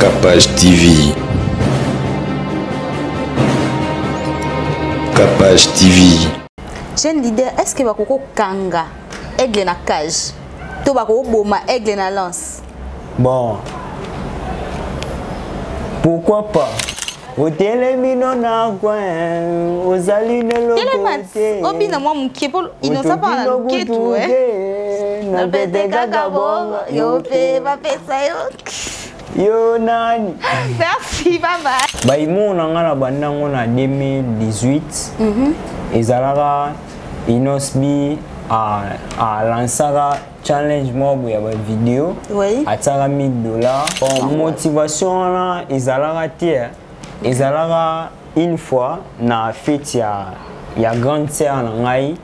Capage TV. Capage TV. Jeune leader, est-ce que vous kanga aigle na cage? Tu vas boma aigle na lance? Bon. Pourquoi pas? Au télémino na coin, aux alines locoté. Obina moi mon kipo, il ne sait pas la quête ouais. Na pete kakabo, yo pe va pesa yo. Yo nani. Merci, bye bye. Bah ils m'ont en 2018. Ezalaka Inosbi a lancé challenge mob ya ba vidéo. Oui. A tsara $1000. Pour motivation là, ezalaka tiers. Ezalaka une fois na fête ya grande sœur na ngai.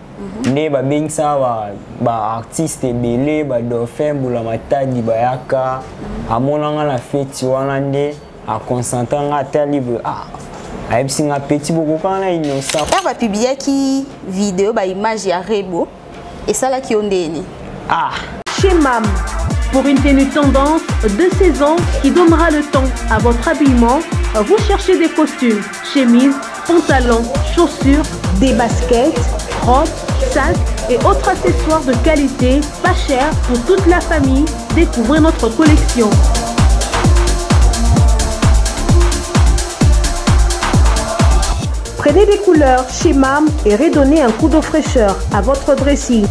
Ne ba bengisa ba artiste belé ba dauphin bula matadi bayaka. Amonanga na fête wana nde a concentré nga tel livre a singa petit beaucoup quand là innocent. Elle va publier qui vidéo ba image ya Rebo et ça là qui on déni. Chez Mam, pour une tenue tendance de saison qui donnera le ton à votre habillement, vous cherchez des costumes, chemises, pantalons, chaussures, des baskets, robes, sacs et autres accessoires de qualité, pas cher pour toute la famille. Découvrez notre collection. Prenez des couleurs chez Mam et redonnez un coup de fraîcheur à votre dressing.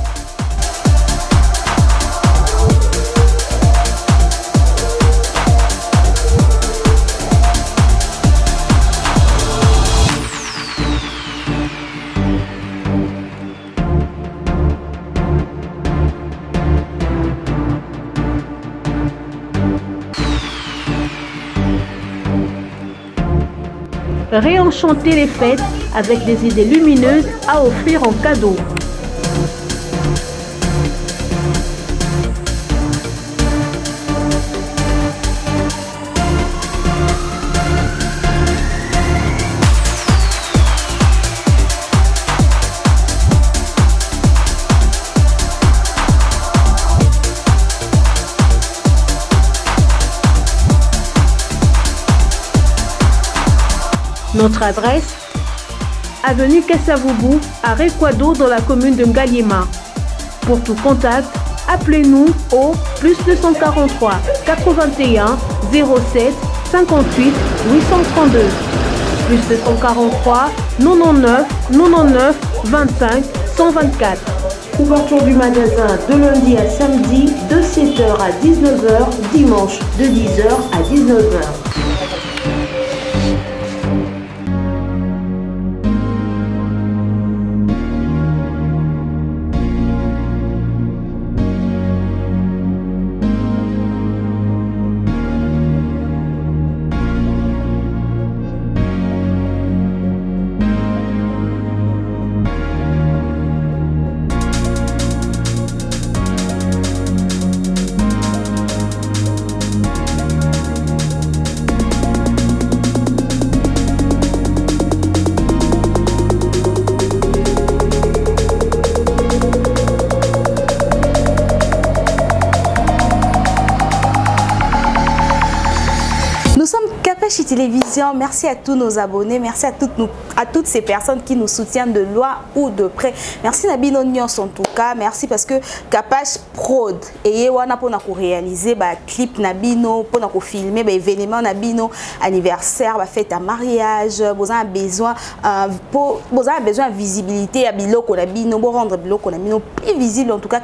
Réenchanter les fêtes avec des idées lumineuses à offrir en cadeau. Notre adresse, avenue Kassavoubou, à Rekwado dans la commune de Ngaliema. Pour tout contact, appelez-nous au +243 81 07 58 832 +243 99 99 25 124. Ouverture du magasin de lundi à samedi de 7h à 19h, dimanche de 10h à 19h. Capage Télévision, merci à tous nos abonnés, merci à toutes ces personnes qui nous soutiennent de loin ou de près. Merci Nabino Nyons en tout cas, merci parce que Capage Prod et wana pour nous réaliser ba clip Nabino, pour nous filmer ba événement Nabino, anniversaire, ba fête à mariage, vous avez besoin de visibilité à biloko Nabino, pour rendre biloko Nabino plus visible en tout cas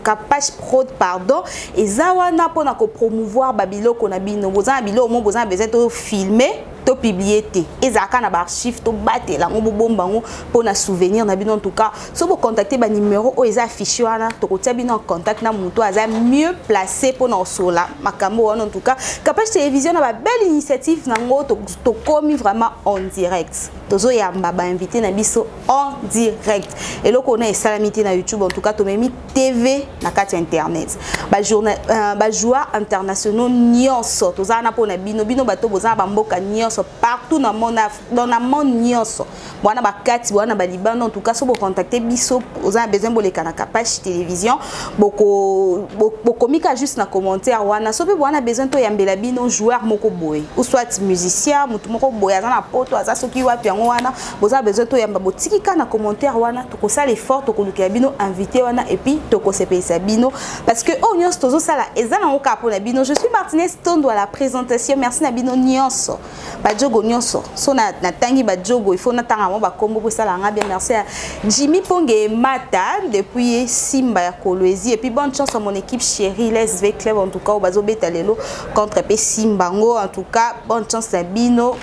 Capage Prod pardon et zawana pour nous promouvoir ba biloko Nabino, vous avez biloko vous avez besoin de filmer, to publier té. Ezaka na ba archive to battre la ngo bomba ngo pour na souvenir na bino en tout cas. Si vous contactez ba numéro o eza affiché wana to kotia bino en contact na muto aza mieux placé pour na sola makambo wana en tout cas. Capage Télévision na ba belle initiative na ngo to komi vraiment en direct. tozo yamba ba invité na biso en direct et loko na salamité na YouTube en tout cas to memi TV na carte internet ba joueurs internationaux nyonso toza na pona bino bato boza ba mboka nyonso partout dans le monde nyonso bwana ba kati bwana ba Liban en tout cas so bo contacter biso oza besoin boleka na Kapach télévision boko komika juste na commentaire wana so pe bwana besoin to yambela bino joueur moko boy ou soit musicien mutu moko boy aza na poto aza soki wapi yango wana boza besoin to yamba botikika na commentaire wana to kosala effort to koluka bino invité wana et puis to kosepesa bino parce que oh nyonso tozo sala ezana oka pona bino. Je suis Martinez Tondo à la présentation. Merci na bino nyonso ba jogo nyonso so na tangi ba jogo il faut na tanga mo ba kombo pour ça la bien. Merci à Jimmy Ponge Mata depuis Simba ya Kolwezi et puis bonne chance à mon équipe chérie LSV Club en tout cas au bazo betalelo contre pe Simbango en tout cas bonne chance à bino.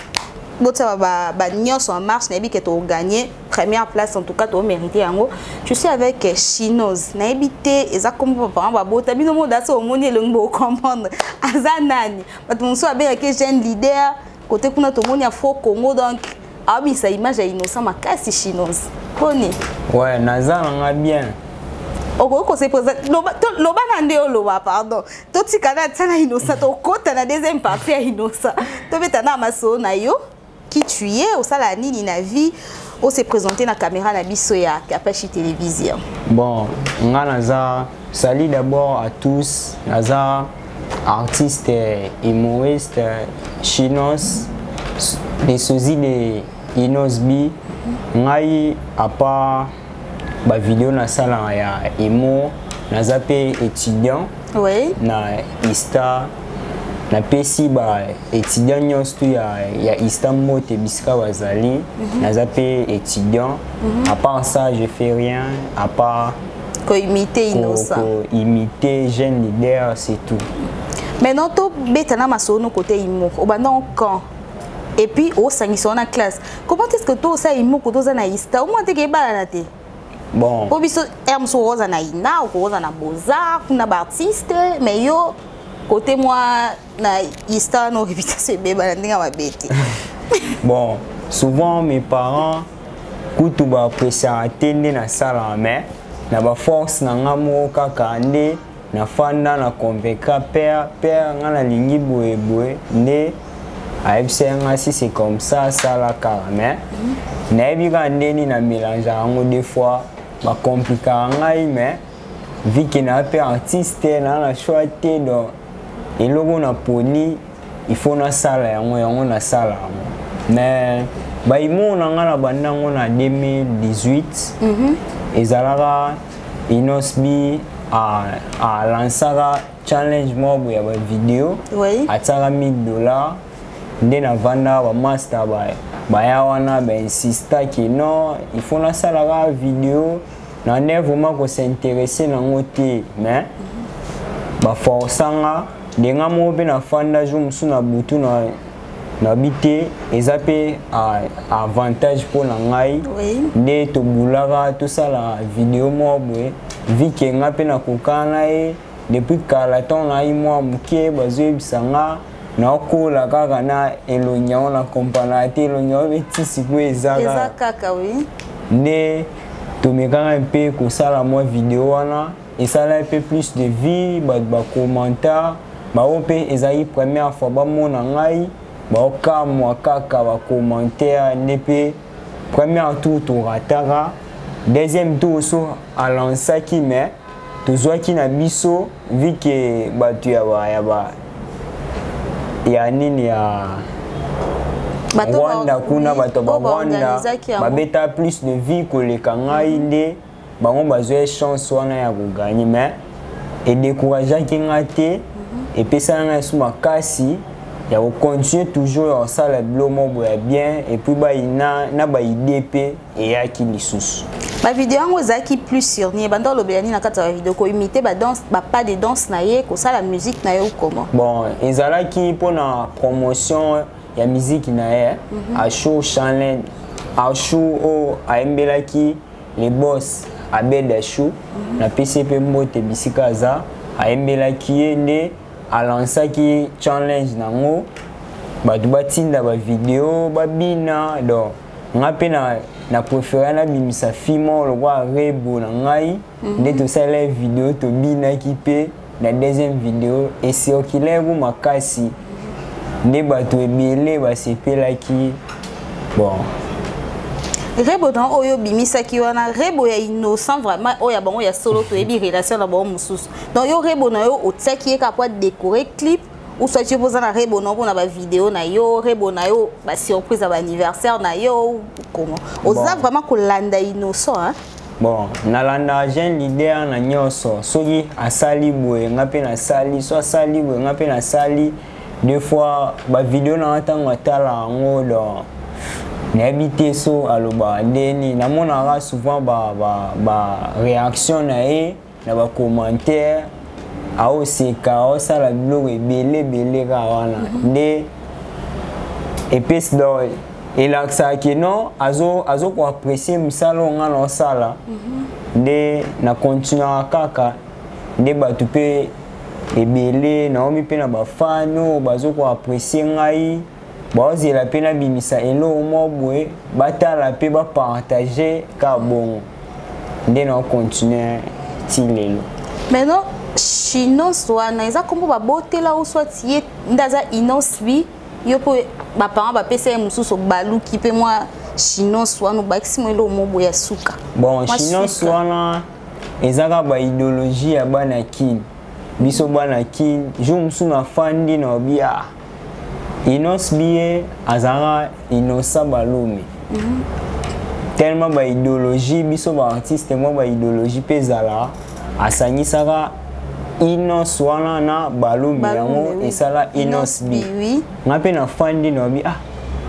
Bota ba nyonso en marche na bi que to gagner première place en tout cas to mériter yango. Je suis avec Chinoz na ebité eza kombo papa ba bota bino mo daso omoni elongo comprendre azanani batunso abe que jeune leader côté kuna to moni afro Congo donc abi sa image ya innocent makasi Chinoz poni ouais nazana bien. Oko se pose loba na ndeo loba pardon to tikana tsana innocent to kota na deuxième partie ya innocent to betana maso na yo qui tu es au sala nini na vie on s'est présenté na caméra na biso ya Kapach télévision. Bon nga naza salut d'abord à tous naza artiste humoriste Chinoz des sosie de Inosbi ngai à part ba vidéo na sala ya emo naza pe étudiant oui na Ista na pesi ba étudiant nyonso ya Istanbul te biska bazali naza pe étudiant à part ça je fais rien à part imiter innocent imiter jeune leader c'est tout. Maintenant to betana masono côté imo obanda quand et puis au sangiso na classe comment est-ce que to ça imo ko to za na Ista au moins te ke bala na te bon po biso ermso roza na ina ou roza na Beaux-Arts kuna ba artiste mais yo côté moi na Ista no réputation beba ndinga mabeti. Bon souvent mes parents kutu ba apprécier atende na sala mais na ba force na ngamo kaka nde na fanda na convaincre père ngana lingi boye ne aibsenga si c'est comme ça la carame na ebika ndeni na mélange ango des fois ba compliquer ngai mais vu que na pe artiste na choix te donc eloko na poni il faut na sala yango na sala mais ba imo na ngana bandango na 2018 ezalaka Inosbi a lancé challenge mob ya ba vidéo à tsara $1000 nde na vanda ba master ba ya wana ba insista ki non il faut na sala la vidéo na ne vraiment ko s'intéresser na ngote mais ba forçanga denga mo be na fanda jo musuna butu na bité ezape avantage pour na ngai nde to bulaka to sala vidéo mo boye vi ke nga pe na kokana e depuis kala ton na imwa muke bazwe bisanga na kola kaka na elonya na companate elonya betisi ko ezaka kaka oui ne to mekanga un peu ko sala mo vidéo wana et ça un peu plus de vie ba commentaire ba ope ezai première fois ba mona ngai ba okamwa kaka ba commentaire nepe premier tour to ratara deuxième tour so à lancer qui mais toujours qui na biso vu que batu ya nini ya Rwanda kuna bato ba Rwanda babeta plus de vie que les kangai nde bango bazwe chance wana ya ko gagner mais et décourager qui ngate et puis ça na suma kasi ya ko continuer toujours ça le blomo bien et puis ba ina na ba IDP et ya ki lisusu ba vidéo ngo zaki plus sur ni bando lobelani na kata vidéo ko imiter ba danse ba pas de danse na ye ko ça la musique na ye comment bon ezala ki pona promotion ya musique na ye a show challenge a show o a embelaki les boss a beda show na PCP mbote bisikaza a embelaki ne a lancer ki challenge nango ba dubatinda ba vidéo ba bina donc nga pe na préféré na bimisa film le roi Rebo na ngai nde to sala vidéo to bina ki pe na deuxième vidéo et c'est okile bu makasi nde bato ebele ba sepelaki bon Rebo dans oyo bimisa ki wana Rebo ya innocent vraiment oya bango ya solo to ebi relation na bango mususu donc yo Rebo na yo otsaki ka pour décorer clip ou soit tu poses na Rebo na ba vidéo na yo Rebo na yo ba surprise à anniversaire na yo comment oza vraiment ko landa innocent hein bon na landa jeune leader na nyoso soki asali boye nga pe na sali so asali boye nga pe na sali deux fois ba vidéo na ntango atala ngo do n'habité so aloba ndeni na mona souvent ba réaction na e na ba commentaire a oseka osa la blog ebele ka wana nde epes do elaxa ki non azo ko apprécier misalo nga na sala nde na continuer kaka nde batu pe ebele na omi pe na ba fano bazo ko apprécier ngai baozi la pena bimisa elo mo boye batala pe ba partager ka bon nde na continuer tilelo maintenant chinos wana eza kombo ba botela ou soit tie ndaza inosbi yo po ba parents ba pesa mususu baluki pe moi chinos wana bakisi mo elo mo boye suka bon chinos wana ezaka ba idéologie ya bana kin biso bana kin jo musu na fandi na bia Inos biye azara inosa balumi tellement ba idéologie biso ba artiste mo ba idéologie pezala asangisaka Inos wana na balumi yango esala Inos bi nga pe na fandi no bi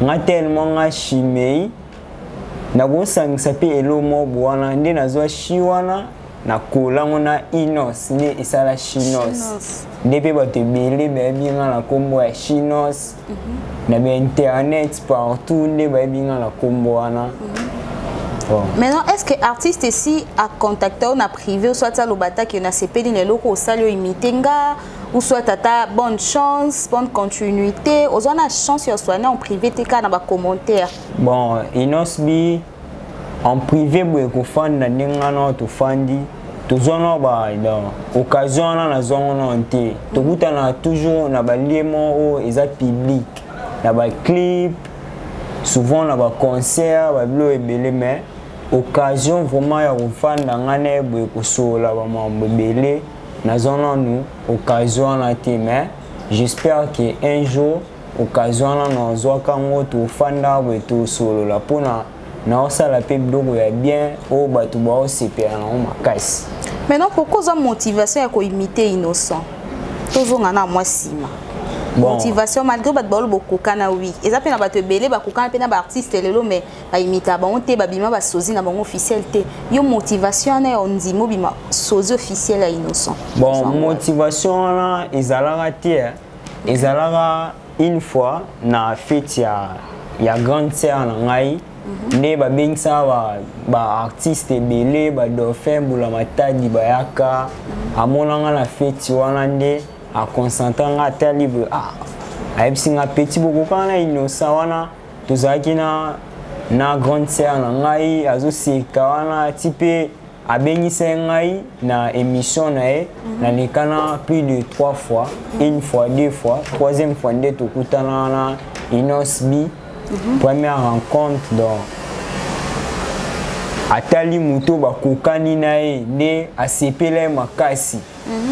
nga tellement nga chimei na go sangisa pe elo mo bwana nde nazwa shi wana na kolango na Inos ne esala chinos depuis bato bele babinga na kombo ya chinos na internet partout nde babinga na kombo wana maintenant est-ce que artiste ici a contacté on a privé ou soit ça lobata qui na sepeli ne loko salio imitenga ou soit tata bonne chance bonne continuité aux on a chance sur soigner en privé te ka na ba commentaire bon Inos bi en privé boye ko fanda ninga na to fandi tozona ba occasion na zongo nte tokutana toujours na ba liemo o eza public na ba clip souvent na ba concert ba blo ebele mais occasion vraiment ya kufanda ngane boye kosola ba mambo ebele na zona nu occasion na te mais j'espère que un jour occasion na zo kango to fanda boye to solo la pona na osala pe biloko ya bien o bato ba osepela na makasi. Maintenant pourquoi ça motivation ya ko imiter innocent tozonga na moi sima motivation malgré bato ba lobokoka na oui eza pe na bato ebele bakoka pe na ba artiste lelo mais ba imita ba on te ba bima ba sozi na bango officiel te yo motivation na ondimo bima sozi officiel ya innocent bon motivation na ezalaka te ezalaka une fois na fête ya grande sœur na ngai nde babengisa ba artiste ebele ba dauphin bula matadi bayaka amonanga na fête wana nde a concentranga ata libre ayebisinga petit bokoka na innocent wana tozalaki na grande sœur na ngai azoseka wana ti mpe abengisa ngai na émission na ye nalekana plus de 3 fois une fois 2 fois troisième fois nde tokutana na Inos bi première rencontre donc atali muto bakokani na ye nde asepela makasi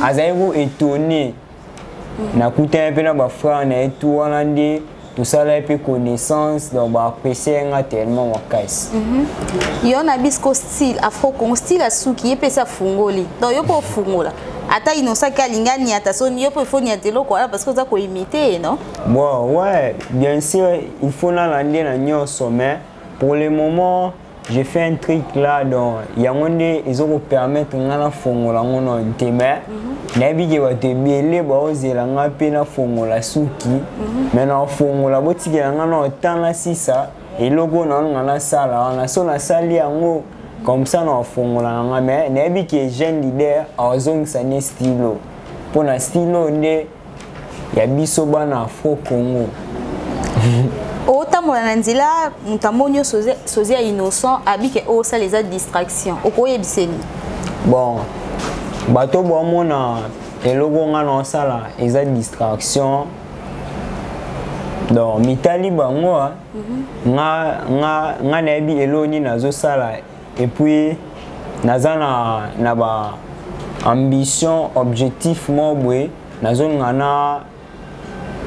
azali ko étonné nakutana pe na ba frère na ye tout wana nde tosala pe connaissance donc ba apprécier nga tellement makasi yo na bisko style afro congo style asuki epesa fungoli donc yo po fungola ata innocent kalingani ata soni yo po foni atelo quoi parce que ça ko imiter non bon ouais bien sûr il faut na lande na nyoso mais pour le moment j'ai fait un truc là donc yangonde ils ont permettre ngana fongola ngono nteme na bige bato ebele ba ozela nga pe na fongola suki mais na fongola botiki ngana otana sisa eloko na ngana sala wana so na sali yango comme ça na fongola nga mais na bige jeune leader azongisa ne stylo pour na stylo nde ya biso bana afro congo ota otambola na nzela mutamonyo sosia innocent abike o ça les distractions okoye biseni bon bato bomona eloko nga na sala eza distraction donc mitali bango nga nayebi eloni nazo sala et puis naza na ba ambition objectif mobwe nazo ngana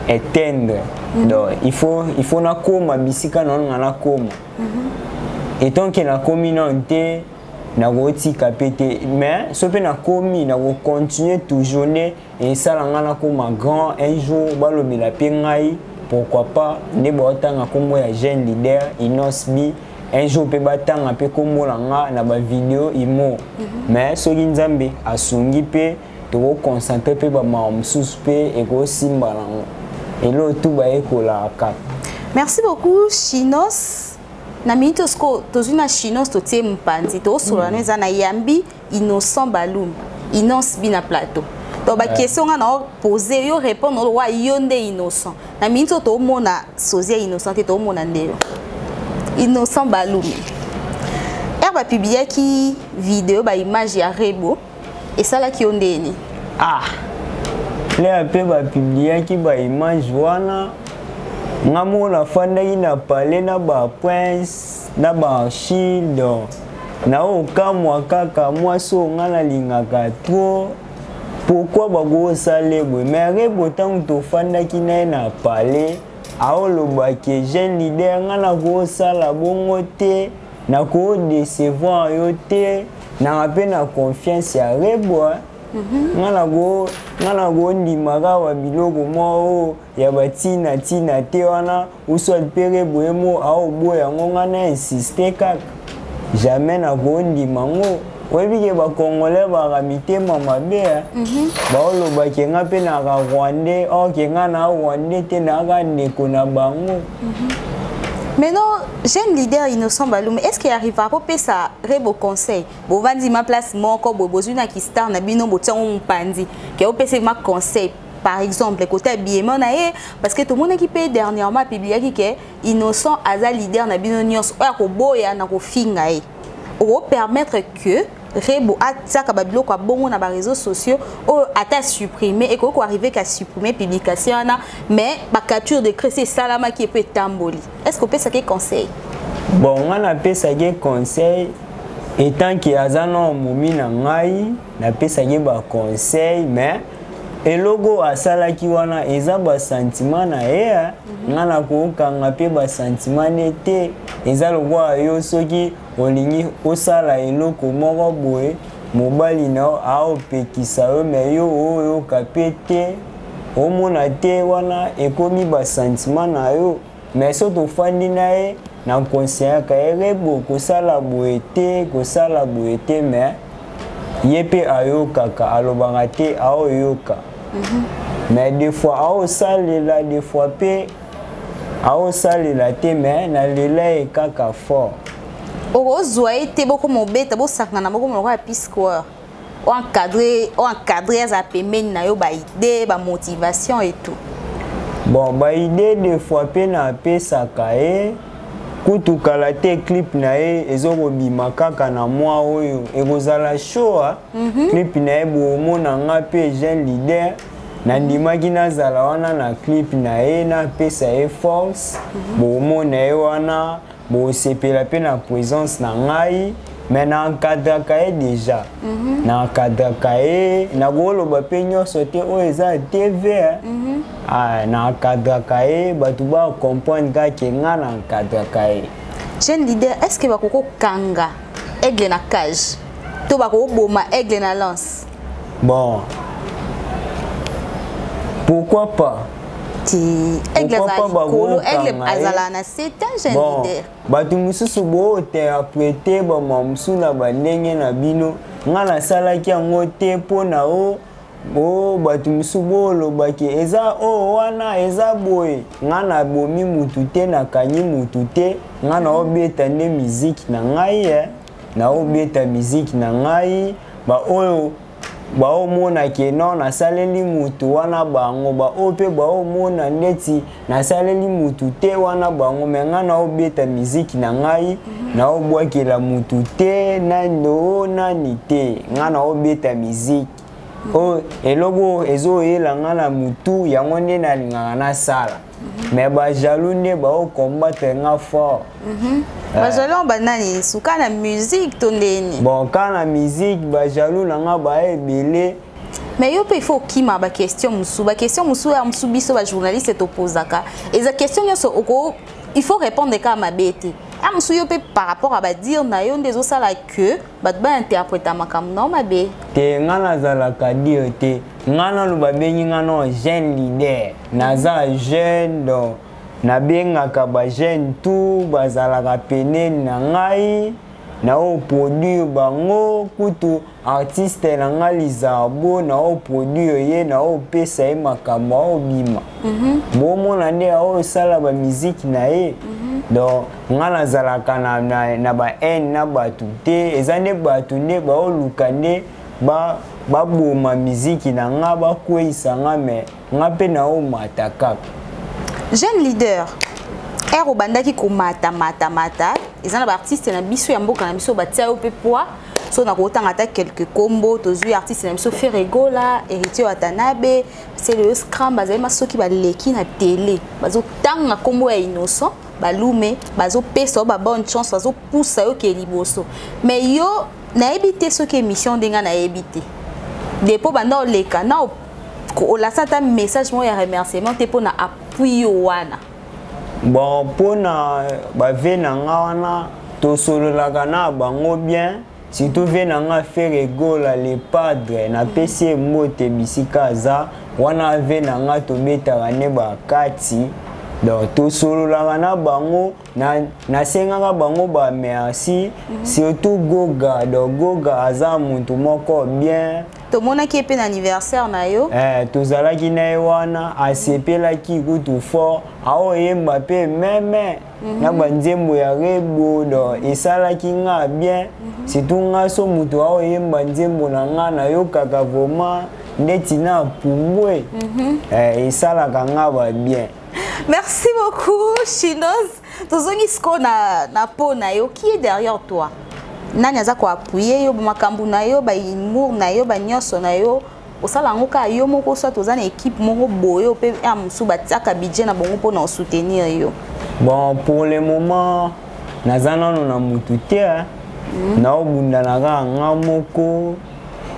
éteindre donc il faut na koma bisika na ngana koma et tant que na komi non te na gotika pété mais so pe na komi na go continuer toujours et ça la ngana koma grand un jour balobela pe ngai pourquoi pas ne botanga kombo ya jeune leader inosbi un jour pe batanga pe kombo nga na ba vidéo imo mais soki nzambe asungi pe to concentrer pe ba mamsusu pe e ko simba nango elo tu ba ekola ka. Merci beaucoup Chinos. Na minute sko tozuna Chinos to tie mpanzi to solo neza na yambi Innocent Balum Inos bina plateau. Donc ba question nga na poser yo répondre wa yonde Innocent. Na minute to mona sosia Innocent to mona ndelo. Innocent Balum. Ba publier ki vidéo ba image ya Rebo et ça là qui on deni. Ah. Les peu ba publier ki ba image wana ngamona fanda ina pale na ba prince na ba shield na okamwa kaka moi so ngana lingaka trop pourquoi ba go salebo mais Rebo tant to fanda ki na pale aoloba ke jeune leader ngana go sala bongo te na ko décevoir yo te na pe na confiance ya Rebo ngana go ndimaka wa biloko mo ya batina tina te wana uswa pere boemo aobo yango ngana insister kaka jamais na go ndimango webike ba congolais ba ramitema mabe baoloba ke nga pe na Rwanda o ke nga na Rwanda te na ga ndeko na bango. Maintenant, jeune leader Innocent Balum, est-ce qu'il arrivera à faire ça Rebo conseil? Bon, vandi ma place mon corps, bozuna qui star na bino botia on pandi. Que au PC ma conseil par exemple côté habillement na parce que tout le monde qui paye dernièrement publié que Innocent aza leader na bino nyos o ko boya na ko finga o permettre que Rebo ataka babilo kwa bongo na ba réseaux sociaux o ata supprimer et ko arriver qu'à supprimer publication na mais ba capture de créer salama qui peut tamboli. Est-ce qu'on peut ça quel conseil? Bon, on a peut ça quel conseil étant que azana momi na ngai na peut ça ba conseil mais et logo asala ki wana eza ba sentiment na ngana ko kanga pe ba sentiment nete eza logo yo soki olingi osala eloko moko boye mobali na ao pekisa yo me yo oyo kapete omona te wana ekomi ba sentiment na yo mais so to fandi na na conseiller ka Rebo kosala boye te mais yepe ayo kaka alobanga te ao yoka. Mais des fois ao salela des fois pe ao salela te mais na lela e kaka fort. Ozoe te boko mobeta bo sakana boko mo kwa piscoeur. O encadrer za pemeni na yo ba idée ba motivation et tout. Bon ba idée des fois pe na pesa kae kutu kala te clip na ezoko bima kaka na moi oyo ekozala show clip na bo mona nga pe jeune leader na ndimaki nazala wana na clip na na pesa force bo mona wana bo sepela pe na présence na ngai mais na encadre kae déjà na encadre kae na goloba pe nyonso te o eza TV na encadre kae batu ba comprendre ka ke nga na encadre kae. Jeune leader, est-ce que bakoko kanga aigle na cage to bakoko boma aigle na lance? Bon, pourquoi pas? Aigle azala na c'est un jeune leader. Batu mususu bo interpréter ba mamsu na bandenge na bino nga na sala ki yango te pona batu mususu bo lobaki eza wana eza boy nga na bomi mutu te na kanyi mutu te nga na obeta ne musique na ngai na obeta musique na ngai ba oyo baomona ke non nasaleli mutu wana bango bao pe baomona ndeti nasaleli mutu te wana bango me nga na obeta miziki na ngai na obwakela mutu te nani te nga na obeta miziki o eloko ezoyela nga na mutu yango nde nalingaka nasala me bajaloux nde baokombatre nga fort bajaloux banani suka na musique to ndeni bon ka na musique bajaloux na nga baebele mais yo pe il faut kima ba question musu ya musu biso ba journaliste topozaka eza question nyonso il faut répondre ka mabete a musu yo pe par rapport à ba dire na yo ndezo sala que ba interpréter makambo na mabe te nga nazalaka dire te nga na luba bengi nga no jeune leader naza jeune donc nabengaka ba jeune tout bazalaka pene na ngai na o produire bango kutu artiste na nga Lizarbo na o produire ye na o pesa ye makambo o bima bomona nde o sala ba musique na ye donc nga nazalaka na ba haine na batu te eza nde batu nde baoluka nde baboma musique na nga bakweyisa nga me nga mpe na o mata kaka jeune leader ero bandaki ko mata ezana ba artiste na biso ya mboka na biso batia yo pe poa so na kotanga ta quelques combos tozui artiste na biso Ferregola héritier Watanabe c'est le scram bazali masoki baleki na télé bazo tanga kombo ya innocent balume bazo pesa ba bonne chance bazo poussa yo ke liboso mais yo na ebité soki émission denga na ebité depo banda oleka na o la sata message mo ya remerciement te po na appui yo wana bon pona bave na nga wana tosololaka na bango bien surtout ve na nga Ferregola le padre na pesi mbote bisika aza wana ve na nga tobetaka ne bakati donc tosololaka na bango nasengaka bango ba merci surtout Goga donc Goga aza muntu moko bien tomonaki epe na anniversaire na yo tozalaki na ye wana asepelaki kutu fort aoyemba mpe meme na banzembo ya rebo donc esalaki nga bien surtout nga so mutu aoyemba nzembo na nga nayokaka vraiment ndeti na pumbwe esalaka nga ba bien. Merci beaucoup Chinoz tozongi siko na po na yo qui est derrière toi nani aza ko appuyer yo makambu na yo ba humour na yo ba nyonso na yo osala ngoka yo moko so toza na équipe moko boyo pe ya musu batiaka budget na bongo pour na soutenir yo bon pour le moment nazana no na mutu te na obunda na nga moko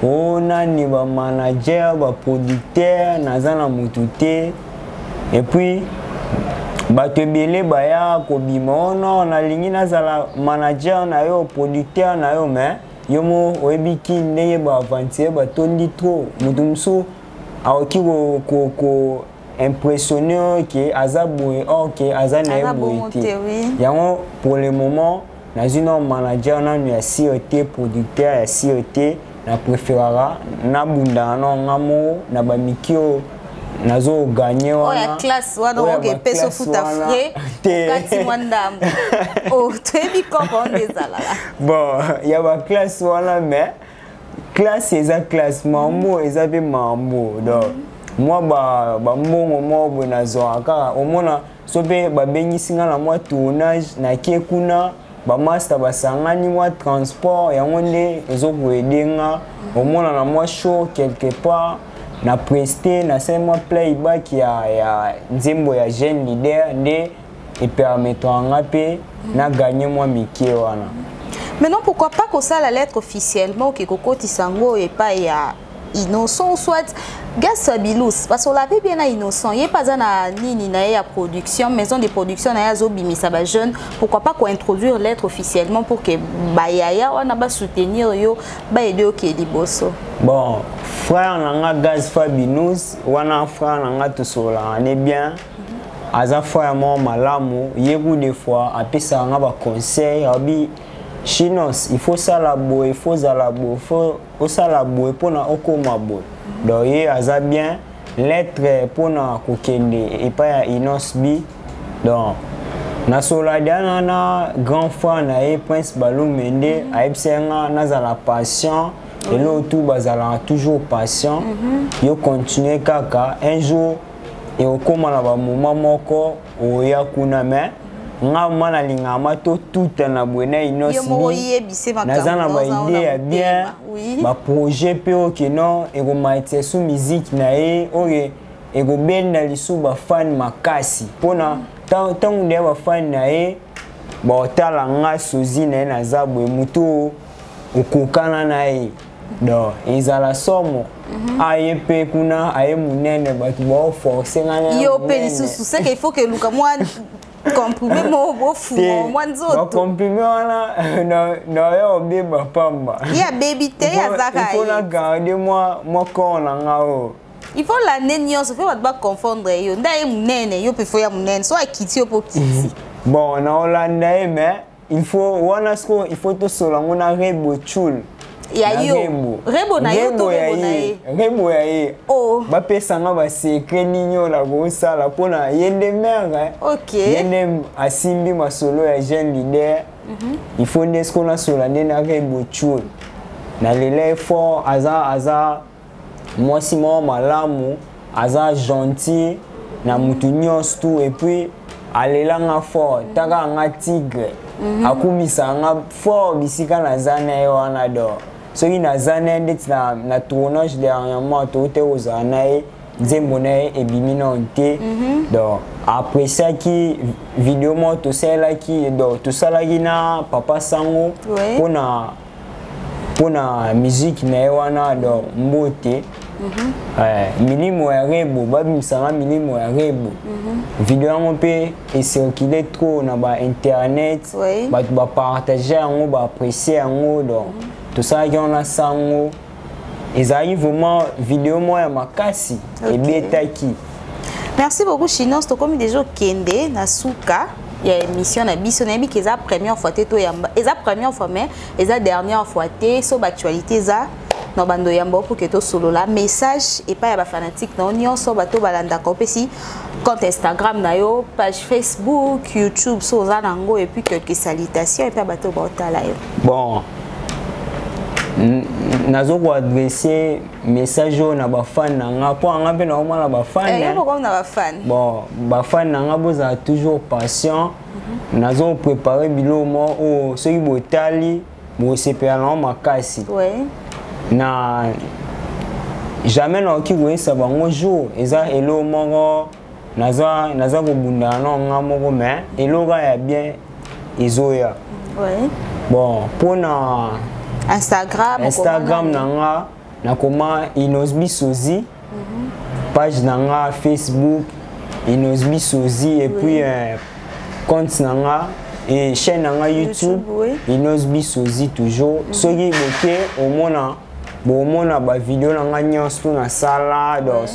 ona ni ba manager ba producteur nazana mutu te et puis bato ebele baya kobima ono nalingi nazala manager na yo producteur na yo mais yo mo oyebiki ndenge baavantie batondi trop mutu mosu aoki ko impressionner ke aza boye or ke aza na ye boye te yango pour le moment nazwi no manager nanu ya CET producteur ya CET na préférera nabundaka no nga mo na bamikio nazo gagner wana oya classe wana oke peso futa frais kati mwandam oh tebi koko ndezala bon ya ba classe wana mais classe eza classe mambo eza pe mambo donc moi ba mbongo mo bonazo aka omona so pe ba bengisinga na moi tournage na kekuna ba master basangani moi transport yango nde ezokoedenga omona na moi show quelque part na presté na seulement playback ya nzembo ya jeune leader nde et permettra ngape na gagner moi mikie wana. Maintenant pourquoi pas que ça la lettre officiellement que kokoti sango et pas ya innocent soit Gasabilus parce qu'on l'avait bien à innocent il pas na nini na ya production maison de production na ya zobimisa ba jeune pourquoi pas qu'on introduire lettre officiellement pour que bayaya on a ba soutenir yo ba aider au liboso. Bon frère nanga Gaz Fabinus wana frère nanga tosola on bien aza frère mo malamu yebu des fois apesa nga ba conseil abi Chinos il faut ça la boue il faut ça la boue faut ça la boue pour na okoma boue donc il aza bien lettre pour na kokende et pas Inos bi donc na soladiana na grand frère na Prince Balou Mende aipsenga na za la passion et là tout bazala toujours patient yo continuer kaka un jour et au comment na ba moment moko o ya kuna mais nga mana lingama to tout na bwena inosbi nazana ba idée ya bien ba projet pe ok non et go maîtriser sous musique na e ok et go benda lisu ba fan makasi pona tant de ba fan na e ba tala nga sozi na na zabwe mutu okokana na e do ezala somo aye pe kuna aye munene batu ba forcer ngana yo pe lisusu c'est qu'il faut que luka moi comprimer mo bofu moi nzoto ba comprimer wana na yo beba pamba ya baby te ya zaka il faut la garder moi kona ngao il faut la nenyo se fait pas confondre yo ndaye munene yo pe fo ya munene so akiti yo po kiti bon na Hollande mais il faut wana sko il faut to solango na rebo chul ya yo rebo na yo to rebo na ye rebo ya ye oh ba pesa nga ba secret ninyo la go sala pona yende mère OK yende asimbi masolo ya jeune leader il faut nesko na solande na rebo chul na lele fort aza moi Simon malamu aza gentil na mutu nyos tout et puis alela nga fort taka nga tigre akumisa nga fort bisika na zana yo wana do soki na zana ndeti na tournage dernièrement tote ozana e nzembo na ye ebimi na nte donc après ça qui vidéo mo tosalaki donc tosalaki na papa sango pona musique na ye wana donc mbote milimo ya rebo babimisanga milimo ya rebo video yango mpe ecircule trop na ba internet bato bapartage yango baapprécie yango donc tosalaki wana sango ezalaki vraiment video moko ya makasi ebetaki. Merci beaucoup Chinos tokomi déjà okende na suka ya émission na biso na yebi eza première fois te to yamba eza première fois mais eza dernière fois te so actualité za no bando yamba pour que to solo la message et pas ya ba fanatique na nyonso bato balanda ko pesi compte Instagram na yo page Facebook YouTube so za nango et puis quelques salutations et puis bato ba otala yo bon nazo ko adresser message na ba fan na nga po nga pe na o mala ba fan na ba fan bon ba fan na nga boza toujours patient nazo préparer bilo mo o soki botali bo sepela na makasi na jamais na ki goyesa bango jour eza elo moko naza ko bunda na nga moko mais eloga ya bien ezoya bon pona Instagram nanga nakoma Inosbi Sozi page nanga Facebook Inosbi Sozi et puis compte nanga et chaîne nanga YouTube Inosbi Sozi toujours soki boke omona ba vidéo nanga nyonso na sala donc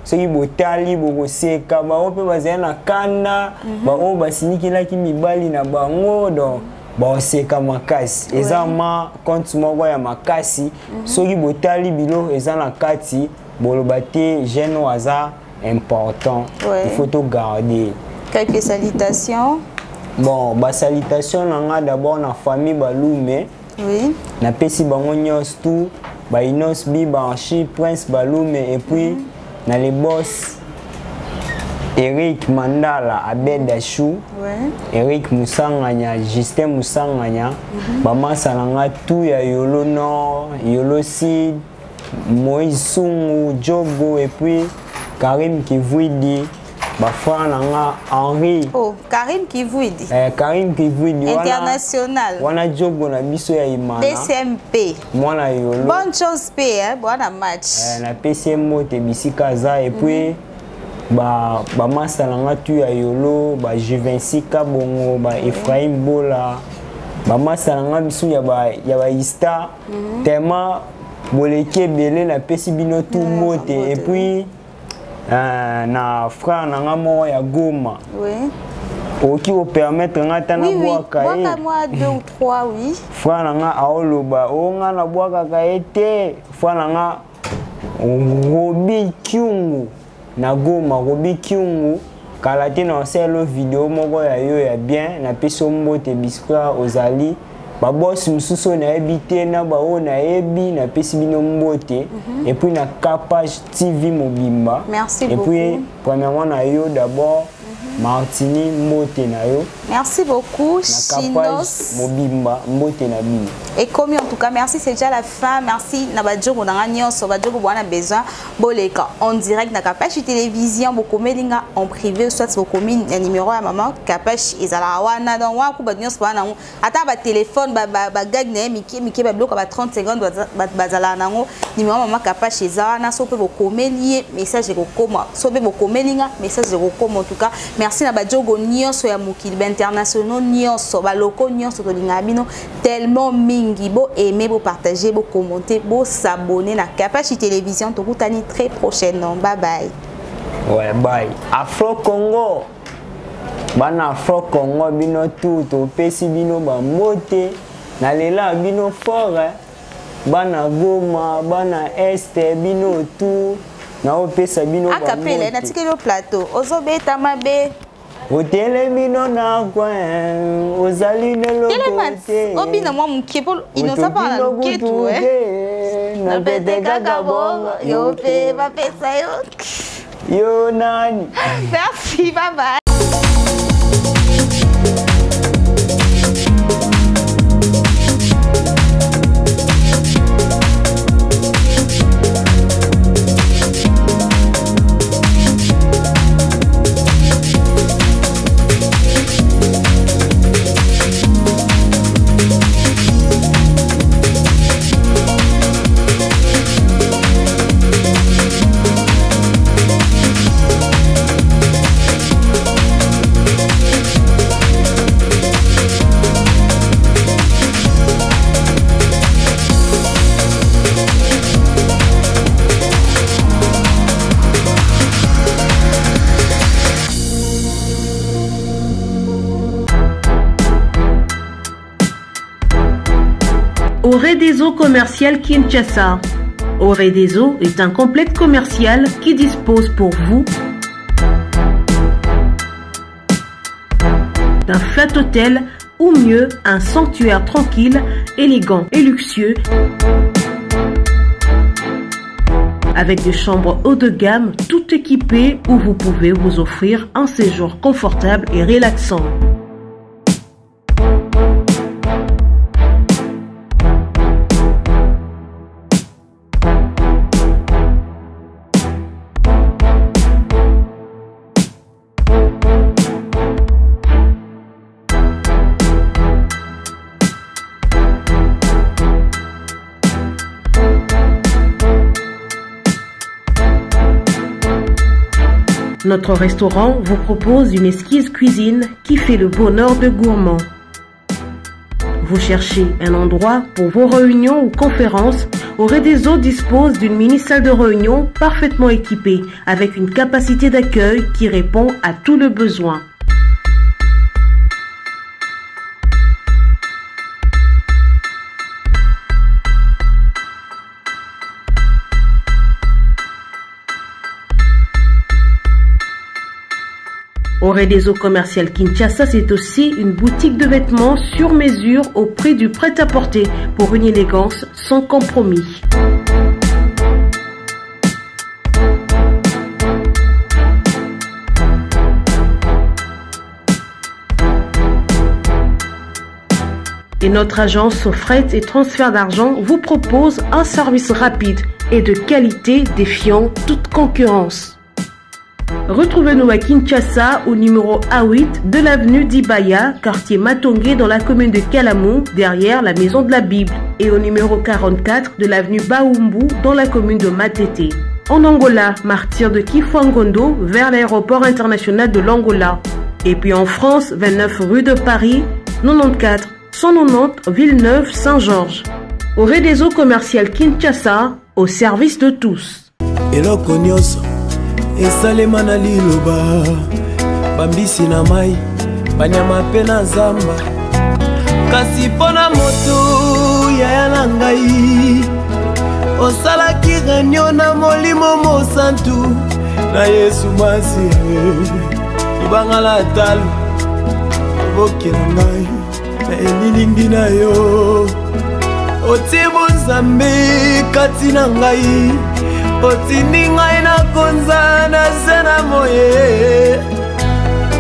soki botali bokoseka bao pe bazali na kanda bao basinikilaki mibali na bango donc boseka makasi eza ma compte moko ya makasi soki botali bilo eza na kati boloba te jeune waza important il faut to garder quelques salutations bon ba salutations nanga d'abord na famille Balume na pesi bango nyos tout ba Inosbi Banchi Prince Balume et puis na les boss Eric Mandala, Abed Achou, Eric Moussanganya, Justin Moussanganya, Bama Salanga, tout ya Yolo Nord, Yolo Sid, Moïse Sungu, Jogo et puis Karim Kivouidi, Bafra Nanga, Henri. Oh, Karim Kivouidi. Karim Kivouidi. International. Wana Jogo na biso ya Imana. DCMP. Mwana Yolo. Bonne chance P, bon match. Na PCMO te bisika za et puis ba master nanga tu ya Yolo ba Juvenci Kabongo ba Ephraim Bola ba master nanga bisu ya ba Ista tellement boleke belé na pesi bino tout mote et puis na frère nanga mo ya Goma oki o permettre nga tana boaka oui moi 2 ou 3 oui frère nanga aoloba o nga na boaka ka ete frère nanga Robi Kyungu na Goma Robi Kyungu kala te na selo vidéo moko ya yo ya bien na peso mbote biskra ozali ba boss mususu na ebité na ba ona ebi na pesi bino mbote et puis na Capage TV Mobimba. Merci beaucoup. Et puis premièrement na yo d'abord Martini mbote na yo. Merci beaucoup Chinos Mobimba mbote na bino. Et comme en tout cas merci, c'est déjà la fin. Merci na badjogo na nyonso badjogo bwana besoin boleka en direct na Capage télévision bokomelinga en privé soit bokomine na numéro ya maman Capage ezala wana donc wa ku badnyonso bana ata ba téléphone ba gag na miki ba bloka ba 30 secondes bazala nango numéro maman Capage ezala na so pe bokomelie message ekokoma so pe bokomelinga message ekokoma en tout cas merci na badjogo nyonso ya mokili international nyonso ba loko nyonso to linga bino tellement mingi bo aimer bo partager bo commenter bo s'abonner na Capage télévision to kutani très prochainement. Bye bye. Ouais, bye. Afro Congo. Bana Afro Congo bino tout to pesi bino ba mote na lela bino fort. Bana Goma, bana Este bino tout na opesa bino ba. Akapela na tikelo plateau. Ozobeta mabe. Otele bino na coin, ozali nelo côté. Obina moi mkipo inosa pa na ketu na bete kakabongo yo pe ba pesa yo. Yo nani. Merci, bye bye. Oredeso Commercial Kinshasa. Oredeso est un complexe commercial qui dispose pour vous d'un flat hôtel ou mieux un sanctuaire tranquille, élégant et luxueux avec des chambres haut de gamme tout équipées où vous pouvez vous offrir un séjour confortable et relaxant. Notre restaurant vous propose une exquise cuisine qui fait le bonheur de gourmands. Vous cherchez un endroit pour vos réunions ou conférences? Oredeso dispose d'une mini-salle de réunion parfaitement équipée avec une capacité d'accueil qui répond à tous les besoins. Oredeso Commercial Kinshasa, c'est aussi une boutique de vêtements sur mesure au prix du prêt-à-porter pour une élégance sans compromis. Et notre agence fret et transfert d'argent vous propose un service rapide et de qualité défiant toute concurrence. Retrouvez-nous à Kinshasa au numéro A8 de l'avenue d'Ibaya, quartier Matongé dans la commune de Kalamou, derrière la Maison de la Bible, et au numéro 44 de l'avenue Baoumbu dans la commune de Matete. En Angola, martyr de Kifuangondo vers l'aéroport international de l'Angola. Et puis en France, 29 rue de Paris, 94 190 Villeneuve-Saint-Georges. Oredeso Commercial Kinshasa, au service de tous. Esalema na liloba bambisi na mai banyama pe na zamba kasi pona moto ya na ngai osalaki réunion na molimo mosantu na Yesu masi ibanga la talo boke na ngai elilingi na yo otie bonzambe kati na ngai otindi ngai nakonza na se na moye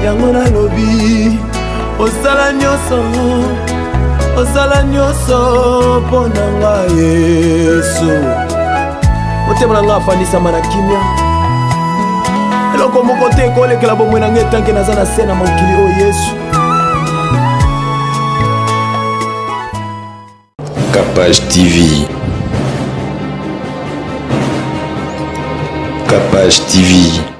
yango nalobi osala nyonso mpo na ngai Yesu motema na ngai afandisama na kimia eloko moko te ekolekela bomoi na ngai etanke naza na se na mokili oyo Yesu. Capage TV. Capage TV.